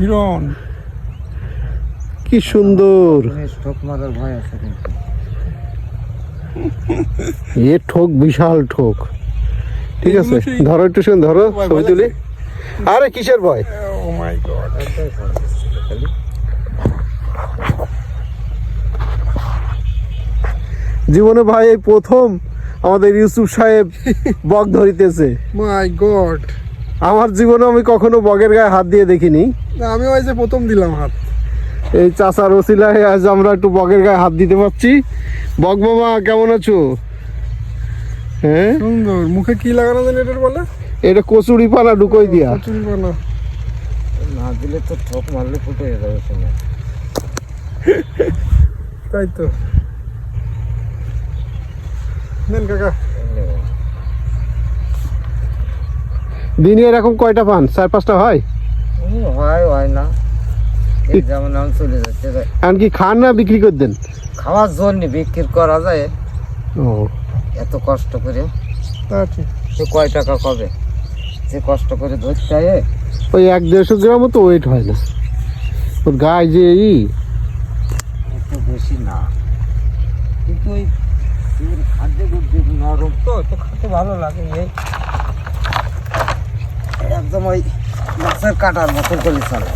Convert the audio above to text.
হিরণ কি সুন্দর। ঠোক মারার ভয় আছে কিন্তু। এ ঠোক বিশাল ঠোক। ঠিক আছে, এগুলো সেই- ধরো একটু শুনে ধরো, ভয় ছবি তুলি। আরে কিসের ভয়? ও মাই গড। জীবনে ভাই এই প্রথম আমাদের ইউসুফ সাহেব বক ধরিতেছে। মাই গড। আমার জীবনে আমি কখনো বগের গায়ে হাত দিয়ে দেখিনি। আমি ওই যে প্রথম দিলাম হাত। এই চাচার ওসিলায় আজ আমরা একটু বগের গায়ে হাত দিতে পারছি। বক মামা কেমন আছো? হ্যাঁ, সুন্দর। মুখে কি লাগানো জানি এটার বলে? এটা কচুরি পানা ঢুকোই দিয়া। কচুরি পানা। না দিলে তো ঠোক মারলে ফুটে যাবে সময়। তাই তো। নেন কাকা। দিনে এরকম কয়টা পান? 4-5টা হয়? হয় না, এই যেমন আমি চলে যাচ্ছে তাই। এমনকি খান না বিক্রি করে দেন? খাওয়ার জন্য বিক্রি করা যায় ও, এত কষ্ট করে। তা ঠিক। সে কয় টাকা কবে যে কষ্ট করে ধরতে হয়। ওই 1-150 গ্রামও তো ওয়েট হয় না ওর গায়ে যে এত বেশি না, কিন্তু ওই খাদ্যে নরম তো তো খেতে ভালো লাগে। এই একদম ওই মাছের কাটার মতো করে চলে।